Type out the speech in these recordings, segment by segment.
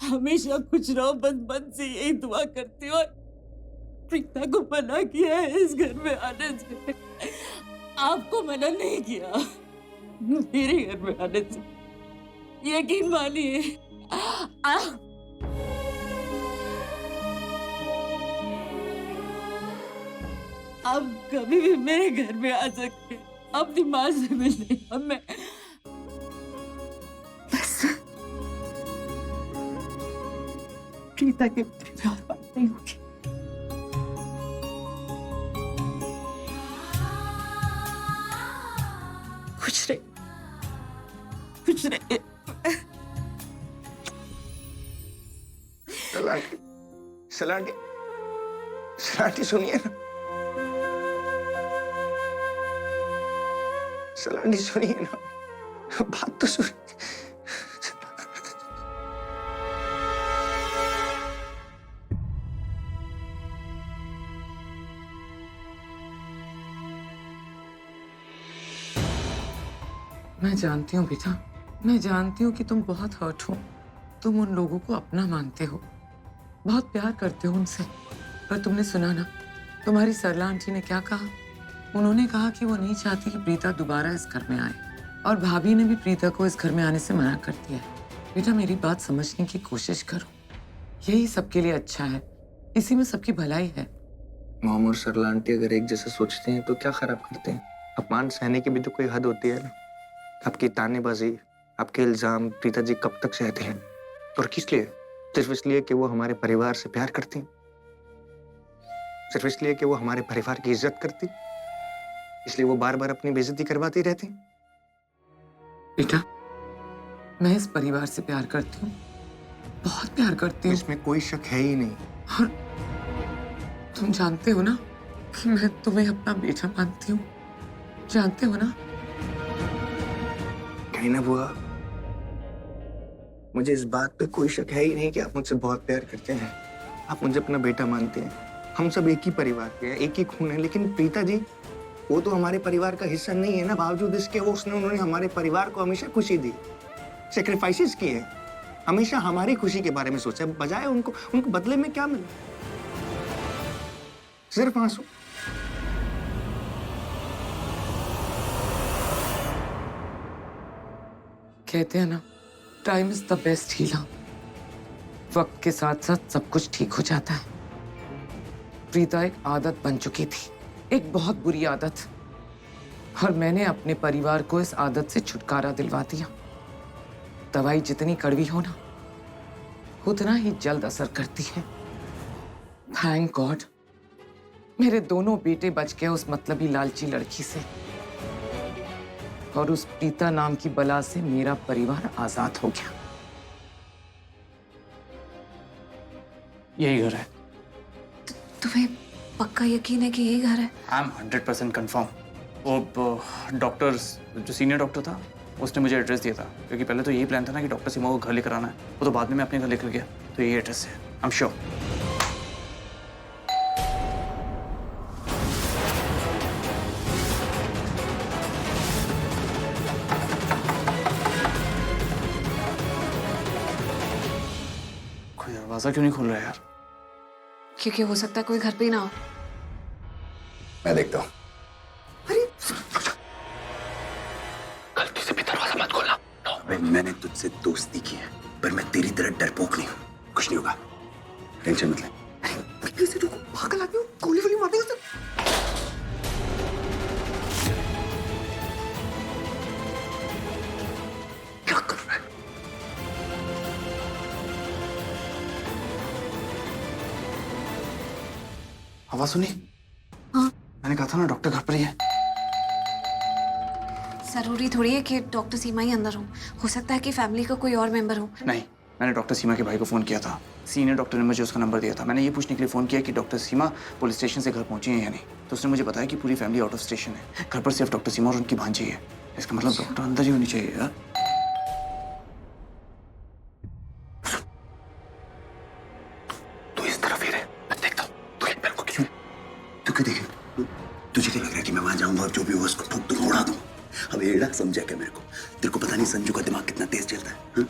हमेशा खुश रहो, बस मन से यही दुआ करती हूँ। और प्रीता को मना किया है इस घर में आने से, आपको मना नहीं किया मेरे घर में आने से, यकीन मानिए। आप कभी भी मेरे घर में आ सकते हैं अपनी माँ से मिलने। अब मैं बस प्रीता के प्यार बात नहीं होगी। खुश रहे, खुश रहे। सलांटी, सलांटी, सलांटी सुनिए ना, सलांटी सुनिए ना, बात तो सुनिए। मैं जानती हूँ बेटा, मैं जानती हूँ कि तुम बहुत हर्ट हो। तुम उन लोगों को अपना मानते हो, बहुत प्यार करते हो उनसे। पर तुमने सुना ना तुम्हारी सरला आंटी ने क्या कहा? उन्होंने कहा कि वो नहीं चाहती कि प्रीता दोबारा इस घर में आए, और भाभी ने भी प्रीता को इस घर में आने से मना कर दिया है। बेटा मेरी बात समझने की कोशिश करो, यही सबके लिए अच्छा है, इसी में सबकी भलाई है। मॉम और सरला आंटी अगर एक जैसे सोचते हैं तो क्या खराब करते हैं? अपमान सहने की भी तो कोई हद होती है ना। आपकी तानेबाजी, आपके इल्जाम प्रीता जी कब तक सहते हैं? और किस लिए? सिर्फ इसलिए कि वो हमारे परिवार से प्यार करती हैं, सिर्फ इसलिए कि वो हमारे परिवार की इज्जत करती, इसलिए वो बार बार अपनी बेइज्जती करवाती रहती। बेटा मैं इस परिवार से प्यार करती हूँ, बहुत प्यार करती हूँ। इसमें कोई शक है ही नहीं। और तुम जानते हो ना कि मैं तुम्हें अपना बेटा मानती हूँ, जानते हो ना? कहीं ना बुआ, मुझे इस बात पे कोई शक है ही नहीं कि आप मुझसे बहुत प्यार करते हैं, आप मुझे अपना बेटा मानते हैं। हम सब एक ही परिवार के हैं, एक ही खून है। लेकिन प्रीता जी, वो तो हमारे परिवार का हिस्सा नहीं है ना। बावजूद इसके उन्होंने हमारे परिवार को हमेशा खुशी दी, सेक्रीफाइसेस किए, हमेशा हमारी खुशी के बारे में सोचा, बजाय उनको बदले में क्या मिला? सिर्फ आंसू। कहते हैं ना, time is the best healer. वक्त के साथ साथ सब कुछ ठीक हो जाता है। प्रीता एक आदत बन चुकी थी, एक बहुत बुरी आदत, और मैंने अपने परिवार को इस आदत से छुटकारा दिलवा दिया। दवाई जितनी कड़वी हो ना, उतना ही जल्द असर करती है। थैंक गॉड मेरे दोनों बेटे बच गए उस मतलबी लालची लड़की से, और उस प्रीता नाम की बला से मेरा परिवार आजाद हो गया। यही घर है। तुम्हें पक्का यकीन है कि यही घर है? I am 100% confirm. वो डॉक्टर, जो सीनियर डॉक्टर था, उसने मुझे एड्रेस दिया था, क्योंकि पहले तो यही प्लान था ना कि डॉक्टर सीमा को घर लेकर आना है। वो तो बाद में मैं अपने घर लेकर गया, तो यही एड्रेस है। I am sure. कोई दरवाजा क्यों नहीं खुल रहा है यार? क्योंकि हो सकता है कोई घर पे ही ना हो। मैं देखता हूँ। गलती से भी दरवाजा मत खोलना। अबे मैंने तुझसे दोस्ती की है, पर मैं तेरी तरह डरपोक नहीं हूँ। कुछ नहीं होगा, टेंशन मत ले। पागल आदमी, गोली वोली मार देगा। क्या कर रहा है? आवाज सुनी? हाँ। मैंने कहा था ना डॉक्टर घर पर ही है। जरूरी थोड़ी है कि डॉक्टर सीमा ही अंदर हो सकता है कि फैमिली का कोई और मेंबर हो। नहीं, मैंने डॉक्टर सीमा के भाई को फोन किया था। सीनियर डॉक्टर ने मुझे उसका नंबर दिया था। मैंने ये पूछने के लिए फोन किया कि डॉक्टर सीमा पुलिस स्टेशन से घर पहुंची है या नहीं। तो उसने मुझे बताया कि पूरी फैमिली आउट ऑफ स्टेशन है, घर पर सिर्फ डॉक्टर सीमा और उनकी भांजी है। इसका मतलब डॉक्टर अंदर ही होनी चाहिए यार। तू इस तरफ ही रहे, मैं देखता हूँ। तू एक मेरे को क्यों? तू क्यों देखे? तुझे क्या लग रहा है कि मैं वहां जाऊंगा और जो भी होगा उसको ठोक दूंगा, उड़ा दूंगा? अब एड़ा समझा क्या मेरे को? तेरे को पता नहीं संजू का दिमाग कितना तेज चलता है, हाँ?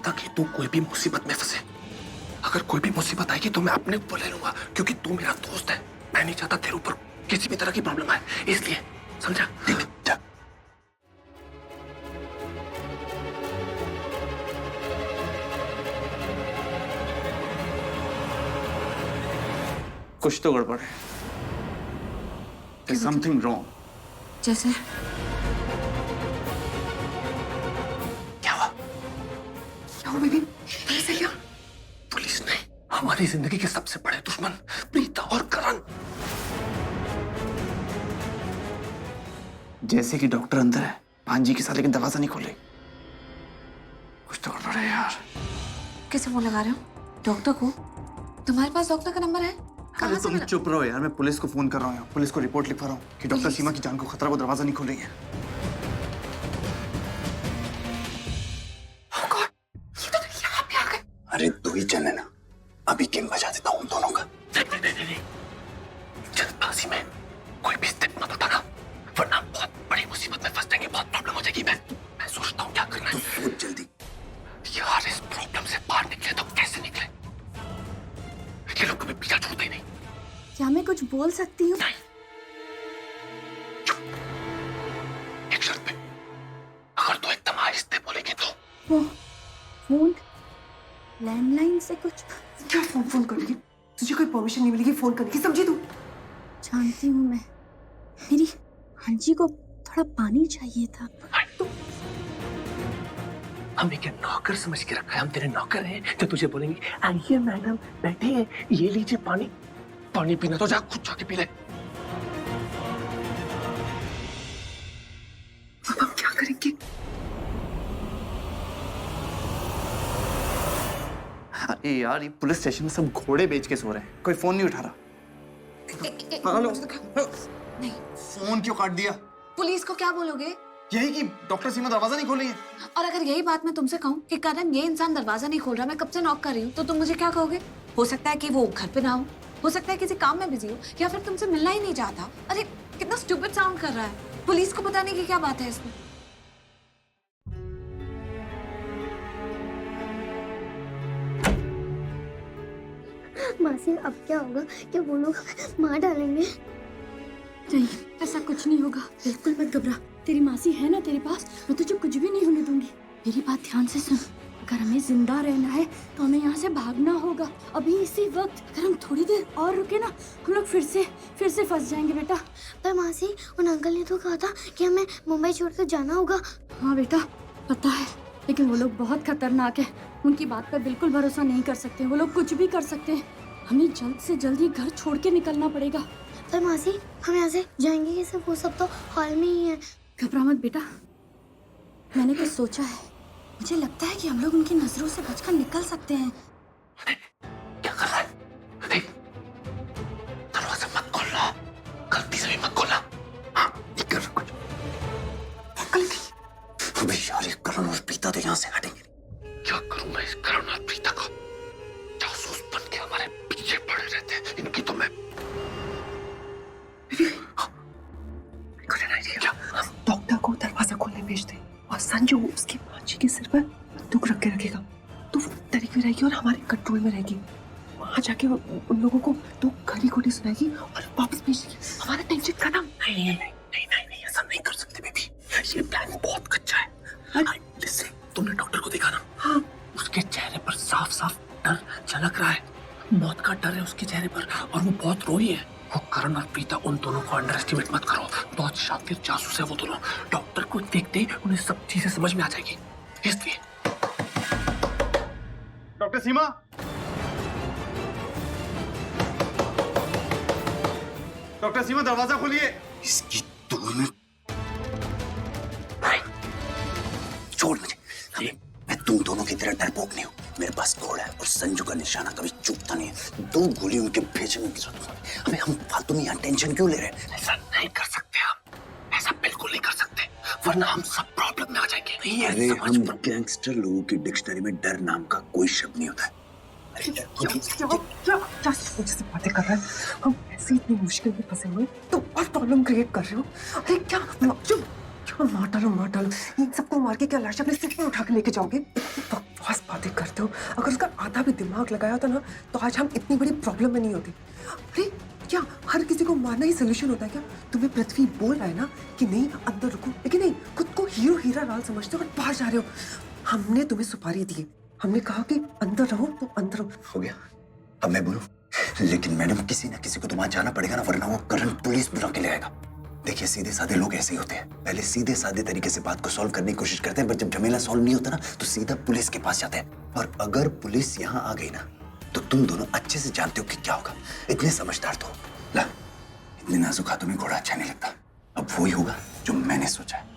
चाहता कि तू कोई भी मुसीबत में फंसे। अगर कोई भी मुसीबत आएगी तो मैं अपने ऊपर ले लूंगा, क्योंकि तू मेरा दोस्त है। मैं नहीं चाहता तेरे ऊपर किसी भी तरह की प्रॉब्लम आए, इसलिए समझा? देख जा। कुछ तो गड़बड़ है। There's something wrong. जैसे क्या हुआ? क्या हुआ बेबी? ऐसे क्या? पुलिस ने हमारी जिंदगी के सबसे बड़े दुश्मन प्रीता और करण, जैसे कि डॉक्टर अंदर है भांजी के साथ, लेकिन दरवाजा नहीं खोल रही। कुछ तो गड़बड़ है यार। किसे फोन लगा रहे हो? डॉक्टर को? तुम्हारे पास डॉक्टर का नंबर है? अरे तुम चुप रहो यार, मैं पुलिस को फोन कर रहा हूँ। पुलिस को रिपोर्ट लिखवा रहा हूँ कि डॉक्टर सीमा की जान को खतरा, वो दरवाजा नहीं खोल रही है। अरे दो ही जन है ना, अभी गेम बजा देता हूँ दोनों का। नहीं। जल्दबाजी में कोई भी स्टेप मत उठाना, वरना बहुत बड़ी मुसीबत में फंस जाएंगे, बहुत प्रॉब्लम हो जाएगी। मैं सोचता हूँ क्या करना है। सोच जल्दी। यार इस प्रॉब्लम से बाहर निकले तो कैसे निकले? ये लोग कभी पीछा छोड़ते ही नहीं। क्या मैं कुछ बोल सकती हूँ? चुप। एक शर्त पे, अगर तू एकदम आहिस्ते बोलेगी तो। वो फोन लैंडलाइन से कुछ क्या फोन करेगी? तुझे कोई परमिशन नहीं मिलेगी फोन करने की, समझी तू? जानती हूँ मैं। मेरी हांजी को थोड़ा पानी चाहिए था। हमें क्या नौकर समझ के रखा है? हम तेरे नौकर हैं जो तुझे बोलेंगे आइए मैडम बैठे हैं, ये लीजिए पानी। पानी पीना तो जा, खुद जाके पी ले। अब हम क्या करेंगे? अरे यार, ये पुलिस स्टेशन में सब घोड़े बेच के सो रहे हैं, कोई फोन नहीं उठा रहा। हेलो, नहीं। फोन क्यों काट दिया? पुलिस को क्या बोलोगे? यही कि डॉक्टर सीमा दरवाजा नहीं खोल रही है। और अगर यही बात मैं तुमसे कहूँ कि करण ये इंसान दरवाजा नहीं खोल रहा, मैं कब से नॉक कर रही हूँ, तो तुम मुझे क्या कहोगे? हो सकता है कि वो घर पे ना हो सकता है किसी काम में बिजी हो, या फिर तुमसे मिलना ही नहीं चाहता। अरे कितना स्टूपिड साउंड कर रहा है। पुलिस को बताने की क्या बात है इसमें? मासी अब क्या होगा? क्या वो लोग मार डालेंगे? नहीं, ऐसा कुछ नहीं होगा। बिल्कुल मत घबरा। तेरी मासी है ना तेरे पास, मैं तुझे कुछ भी नहीं होने दूंगी। मेरी बात ध्यान से सुन। अगर हमें जिंदा रहना है तो हमें यहाँ से भागना होगा अभी इसी वक्त। अगर हम थोड़ी देर और रुके ना, हम लोग फिर से फंस जाएंगे बेटा। पर मासी, उन अंकल ने तो कहा था कि हमें मुंबई छोड़कर जाना होगा। हाँ बेटा, पता है, लेकिन वो लोग बहुत खतरनाक है। उनकी बात पर बिल्कुल भरोसा नहीं कर सकते। वो लोग कुछ भी कर सकते हैं। हमें जल्द से जल्द ही घर छोड़ के निकलना पड़ेगा। पर मासी, हम यहाँ से जाएंगे कैसे? वो सब तो हॉल में ही है। घबरा मत बेटा, मैंने कुछ सोचा है। मुझे लगता है कि हम लोग उनकी नजरों से बचकर निकल सकते हैं। क्या कर रहा है? दरवाजा मत खोलना, गलती से भी मत खोलना। हाँ, नहीं कर कुछ। अबे यार, ये करण और प्रीता तो यहाँ से हटेंगे नहीं। क्या करूँ मैं इस करण और प्रीता को? जासूस बन के हमारे पीछे पड़े रहते हैं। इनकी तो मैं डॉक्टर को दरवाजा खोलने भेज दे और संजू उसकी मांझी के सिर पर बंदूक रख के रखेगा, तो वो डरी हुई रहेगी और हमारे कंट्रोल में रहेगी। वहां जाके उन लोगों को तो खरी खोटी सुनाएगी और वापस भेज देगी। हमारा टेंशन खत्म। नहीं, ऐसा नहीं कर सकते बेबी। ये प्लान बहुत कच्चा है। लिसन, तुमने डॉक्टर को देखा ना? हाँ। उसके चेहरे पर साफ साफ डर झलक रहा है। मौत का डर है उसके चेहरे पर, और वो बहुत रोई है। वो करण और प्रीता, उन दोनों को अंडर एस्टिमेट मत करो। बहुत शातिर जासूस है वो दोनों। डॉक्टर को देखते ही उन्हें सब चीजें समझ में आ जाएगी, इसलिए। डॉक्टर सीमा, डॉक्टर सीमा दरवाजा खोलिए। इसकी दोनों छोड़ मुझे। मैं तुम दोनों की तरह डरपोक नहीं हूँ। मेरे पास घोड़ा है और संजू का निशाना कभी चूकता नहीं है। 2 गोली उनके भेजने की जरूरत है। अबे हम फालतू में यहाँ टेंशन क्यों ले रहे हैं? ऐसा नहीं कर सकते हम, ऐसा बिल्कुल नहीं कर सकते, वरना हम सब प्रॉब्लम में आ जाएंगे। नहीं, अरे हम गैंगस्टर लोगों की डिक्शनरी में डर नाम का कोई शब्द नहीं होता है। क्या जैसे बातें कर रहा है? हम ऐसे इतनी मुश्किल में फंसे हुए, तुम और प्रॉब्लम क्रिएट कर रहे हो। अरे क्या मार डालो। इन सबको मार के क्या लाश अपने सिर पे उठा के लेके जाओगे? बकवास बात बातें करते हो? अगर उसका आधा भी दिमाग लगाया होता ना तो आज हम इतनी बड़ी प्रॉब्लम में नहीं होते। अरे क्या हर किसी को मारना ही सोल्यूशन होता है क्या? तुम्हें पृथ्वी बोल रहा है ना कि नहीं अंदर रुको, लेकिन नहीं, खुद को हीरो हीरा लाल समझते हो और बाहर जा रहे हो। हमने तुम्हें सुपारी दी, हमने कहा कि अंदर रहो तो अंदर रहो। हो गया, अब मैं बोलूं? लेकिन मैडम किसी ना किसी को तो वहां जाना पड़ेगा ना, वरना वो करण पुलिस बुला के ले आएगा। देखिए सीधे साधे लोग ऐसे ही होते हैं, पहले सीधे साधे तरीके से बात को सॉल्व करने की कोशिश करते हैं, पर जब झमेला सॉल्व नहीं होता ना तो सीधा पुलिस के पास जाते हैं। और अगर पुलिस यहाँ आ गई ना तो तुम दोनों अच्छे से जानते हो कि क्या होगा। इतने समझदार तो ला, इतने नाजुक हाथों में घोड़ा अच्छा नहीं लगता। अब वही होगा जो मैंने सोचा है।